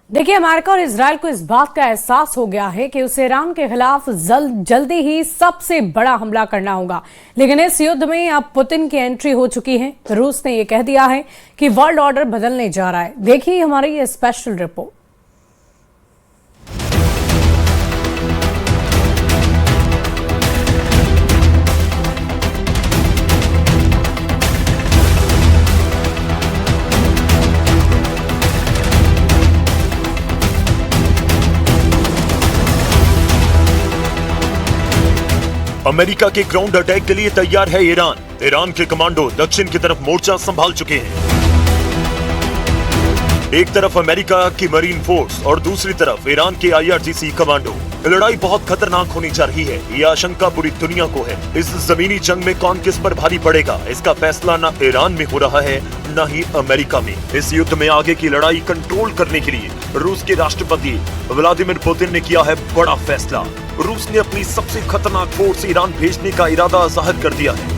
देखिए, अमेरिका और इजराइल को इस बात का एहसास हो गया है कि उसे ईरान के खिलाफ जल्दी ही सबसे बड़ा हमला करना होगा। लेकिन इस युद्ध में अब पुतिन की एंट्री हो चुकी है। रूस ने यह कह दिया है कि वर्ल्ड ऑर्डर बदलने जा रहा है। देखिए हमारी ये स्पेशल रिपोर्ट। अमेरिका के ग्राउंड अटैक के लिए तैयार है ईरान। ईरान के कमांडो दक्षिण की तरफ मोर्चा संभाल चुके हैं। एक तरफ अमेरिका की मरीन फोर्स और दूसरी तरफ ईरान के IRGC कमांडो। लड़ाई बहुत खतरनाक होनी जा रही है। ये आशंका पूरी दुनिया को है। इस जमीनी जंग में कौन किस पर भारी पड़ेगा, इसका फैसला न ईरान में हो रहा है न ही अमेरिका में। इस युद्ध में आगे की लड़ाई कंट्रोल करने के लिए रूस के राष्ट्रपति व्लादिमीर पुतिन ने किया है बड़ा फैसला। रूस ने अपनी सबसे खतरनाक फोर्स ईरान भेजने का इरादा जाहिर कर दिया है।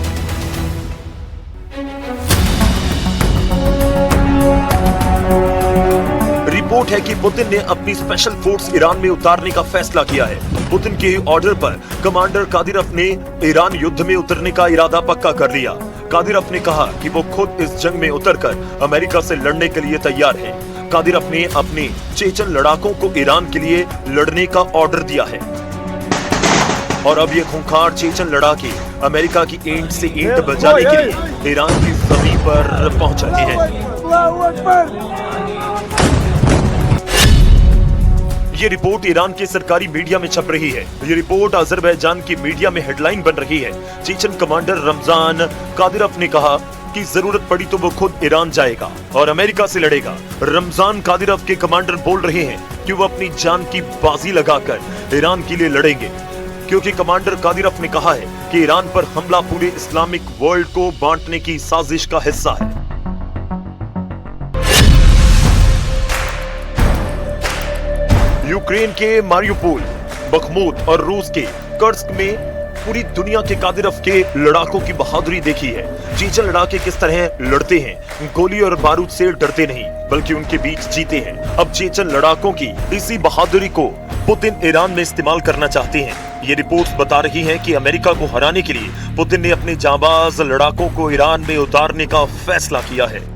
रिपोर्ट है कि पुतिन ने अपनी स्पेशल फोर्स ईरान में उतारने का फैसला किया है। पुतिन के ऑर्डर पर कमांडर कादिरोव ने ईरान युद्ध में उतरने का इरादा पक्का कर लिया। कादिरोव ने कहा कि वो खुद इस जंग में उतरकर अमेरिका से लड़ने के लिए तैयार है। कादिरोव ने अपने चेचन लड़ाकों को ईरान के लिए लड़ने का ऑर्डर दिया है और अब ये खूंखार चेचन लड़ाके अमेरिका की ईंट से ईंट बजाने के लिए ईरान की जमीन पर पहुंच रहे हैं। ये रिपोर्ट ईरान के सरकारी मीडिया में छप रही है। ये रिपोर्ट अजरबैजान की मीडिया में हेडलाइन बन रही है। चेचन कमांडर रमजान कादिरोव ने कहा कि जरूरत पड़ी तो वो खुद ईरान जाएगा और अमेरिका से लड़ेगा। रमजान कादिरोव के कमांडर बोल रहे हैं कि वो अपनी जान की बाजी लगाकर ईरान के लिए लड़ेंगे, क्योंकि कमांडर कादिरोव ने कहा है कि ईरान पर हमला पूरे इस्लामिक वर्ल्ड को बांटने की साजिश का हिस्सा है। यूक्रेन के मारियुपोल, बखमुत और रूस के कर्स्क में पूरी दुनिया के कादिरोव के लड़ाकों की बहादुरी देखी है। चेचन लड़ाके किस तरह लड़ते हैं, गोली और बारूद से डरते नहीं बल्कि उनके बीच जीते हैं। अब चेचन लड़ाकों की इसी बहादुरी को पुतिन ईरान में इस्तेमाल करना चाहते हैं। ये रिपोर्ट्स बता रही हैं कि अमेरिका को हराने के लिए पुतिन ने अपने जांबाज लड़ाकों को ईरान में उतारने का फैसला किया है।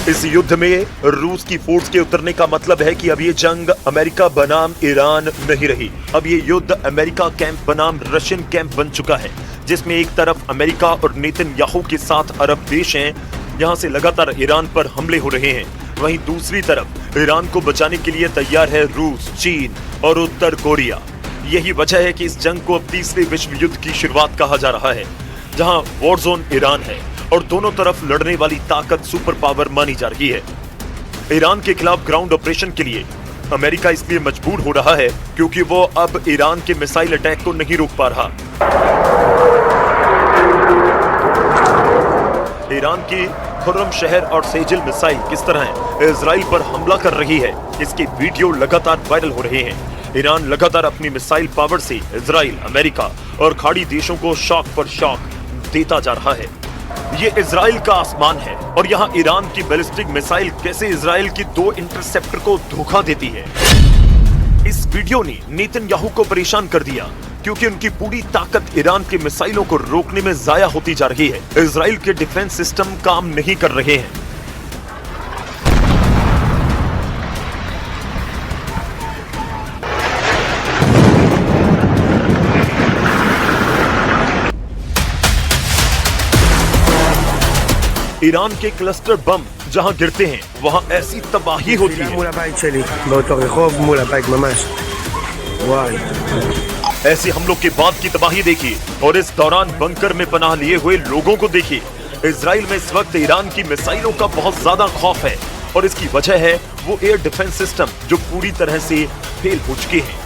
इस युद्ध में रूस की फोर्स के उतरने का मतलब है कि अब ये जंग अमेरिका बनाम ईरान नहीं रही। अब ये युद्ध अमेरिका कैंप बनाम रशियन कैंप बन चुका है, जिसमें एक तरफ अमेरिका और नेतन्याहू के साथ अरब देश हैं, यहां से लगातार ईरान पर हमले हो रहे हैं। वहीं दूसरी तरफ ईरान को बचाने के लिए तैयार है रूस, चीन और उत्तर कोरिया। यही वजह है कि इस जंग को अब तीसरे विश्व युद्ध की शुरुआत कहा जा रहा है, जहां वॉर जोन ईरान है और दोनों तरफ लड़ने वाली ताकत सुपर पावर मानी जा रही है। ईरान के खिलाफ ग्राउंड ऑपरेशन के लिए अमेरिका इसलिए मजबूर हो रहा है क्योंकि वो अब ईरान के मिसाइल अटैक को नहीं रोक पा रहा। ईरान की खुर्रम शहर और सेजिल मिसाइल किस तरह इजराइल पर हमला कर रही है, इसके वीडियो लगातार वायरल हो रहे हैं। ईरान लगातार अपनी मिसाइल पावर से इजराइल, अमेरिका और खाड़ी देशों को शॉक पर शॉक देता जा रहा है। ये इजराइल का आसमान है और यहाँ ईरान की बैलिस्टिक मिसाइल कैसे इजराइल की 2 इंटरसेप्टर को धोखा देती है। इस वीडियो ने नेतन्याहू को परेशान कर दिया क्योंकि उनकी पूरी ताकत ईरान के मिसाइलों को रोकने में जाया होती जा रही है। इजराइल के डिफेंस सिस्टम काम नहीं कर रहे हैं। ईरान के क्लस्टर बम जहां गिरते हैं वहां ऐसी तबाही होती है। ऐसे हमलों के बाद की तबाही देखिए और इस दौरान बंकर में पनाह लिए हुए लोगों को देखिए। इजराइल में इस वक्त ईरान की मिसाइलों का बहुत ज्यादा खौफ है और इसकी वजह है वो एयर डिफेंस सिस्टम जो पूरी तरह से फेल हो चुके हैं।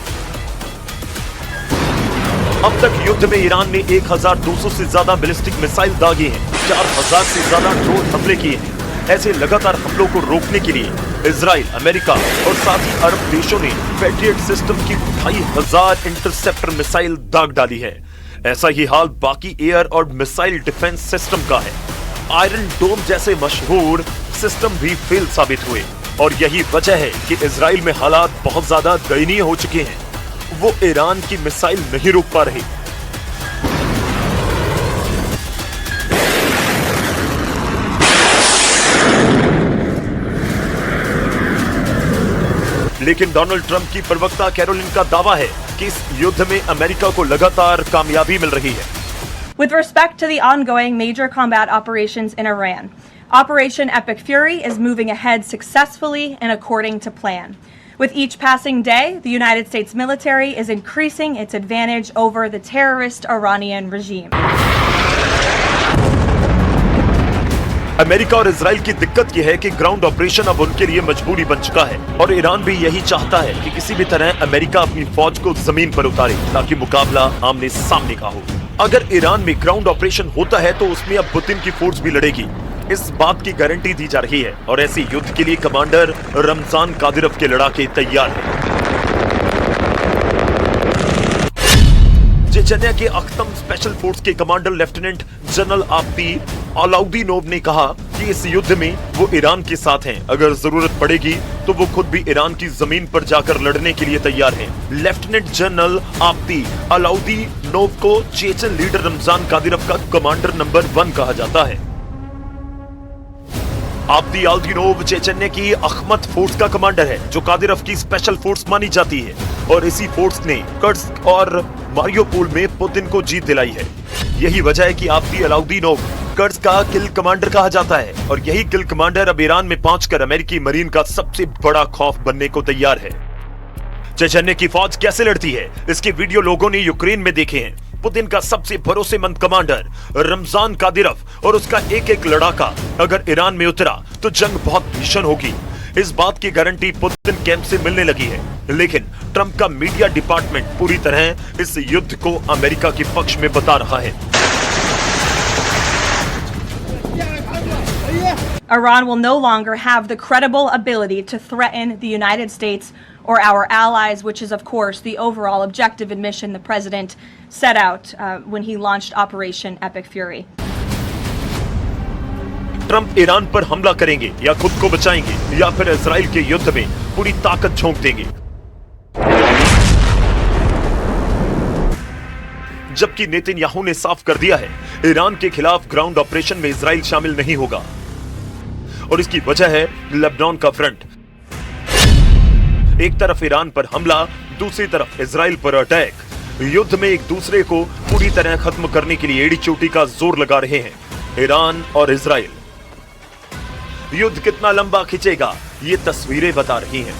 अब तक युद्ध में ईरान ने 1200 से ज्यादा बैलिस्टिक मिसाइल दागे हैं, 4000 से ज्यादा ड्रोन हमले किए हैं। ऐसे लगातार हमलों को रोकने के लिए इजराइल, अमेरिका और साथ ही अरब देशों ने पैट्रियट सिस्टम की 25,000 इंटरसेप्टर मिसाइल दाग डाली है। ऐसा ही हाल बाकी एयर और मिसाइल डिफेंस सिस्टम का है। आयरन डोम जैसे मशहूर सिस्टम भी फेल साबित हुए और यही वजह है कि इजराइल में हालात बहुत ज्यादा दयनीय हो चुके हैं। वो ईरान की मिसाइल नहीं रोक पा रहे। लेकिन डोनाल्ड ट्रंप की प्रवक्ता कैरोलिन का दावा है कि इस युद्ध में अमेरिका को लगातार कामयाबी मिल रही है। With respect to the ongoing major combat operations in Iran, Operation Epic Fury is moving ahead successfully and according to plan. With each passing day, the United States military is increasing its advantage over the terrorist Iranian regime. America और Israel की दिक्कत यह है कि ground operation अब उनके लिए मजबूरी बन चुका है और ईरान भी यही चाहता है कि किसी भी तरह अमेरिका अपनी फौज को जमीन पर उतारे ताकि मुकाबला आमने सामने का हो। अगर ईरान में ग्राउंड ऑपरेशन होता है तो उसमें अब पुतिन की फोर्स भी लड़ेगी, इस बात की गारंटी दी जा रही है और ऐसे युद्ध के लिए कमांडर रमजान कादिरव के लड़ाके तैयार हैं। चेचन्या के अख्तम स्पेशल फोर्स के कमांडर लेफ्टिनेंट जनरल आब्दी अलाउद्दीनोव ने कहा कि इस युद्ध में वो ईरान के साथ हैं। अगर जरूरत पड़ेगी तो वो खुद भी ईरान की जमीन पर जाकर लड़ने के लिए तैयार हैं। लेफ्टिनेंट जनरल आब्दी अलाउद्दीनोव को चेचन लीडर रमजान कादिरव का कमांडर नंबर 1 कहा जाता है। आब्दी अलाउद्दीनोव चेचन्या की अखमत फोर्स का कमांडर है जो कादिरव की स्पेशल फोर्स मानी जाती है और इसी फोर्स ने कर्स्क और मारियोपोल में पुतिन को जीत दिलाई है। यही वजह है कि आब्दी अलाउद्दीनोव कर्स्क का किल कमांडर कहा जाता है और यही किल कमांडर अब ईरान में पहुंचकर अमेरिकी मरीन का सबसे बड़ा खौफ बनने को तैयार है। चेचन्या की फौज कैसे लड़ती है, इसके वीडियो लोगों ने यूक्रेन में देखे हैं। पुतिन का सबसे भरोसेमंद कमांडर रमजान कादिरव और उसका एक एक लड़ाका अगर ईरान में उतरा तो जंग बहुत भीषण होगी। इस बात की गारंटी पुतिन कैंप से मिलने लगी है, लेकिन ट्रंप का मीडिया डिपार्टमेंट पूरी तरह इस युद्ध को अमेरिका के पक्ष में बता रहा है। Iran will no longer have the credible ability to threaten the United States or our allies, which is, of course, the overall objective and mission the president set out when he launched Operation Epic Fury. Trump Iran पर हमला करेंगे या खुद को बचाएंगे या फिर Israel के युद्ध में पूरी ताकत झोंक देंगे। जबकि नेतन्याहू ने साफ कर दिया है ईरान के खिलाफ ग्राउंड ऑपरेशन में इजराइल शामिल नहीं होगा और इसकी वजह है लेबनान का फ्रंट। एक तरफ ईरान पर हमला, दूसरी तरफ इजराइल पर अटैक। युद्ध में एक दूसरे को पूरी तरह खत्म करने के लिए एड़ी चोटी का जोर लगा रहे हैं ईरान और इजराइल। युद्ध कितना लंबा खिंचेगा ये तस्वीरें बता रही हैं।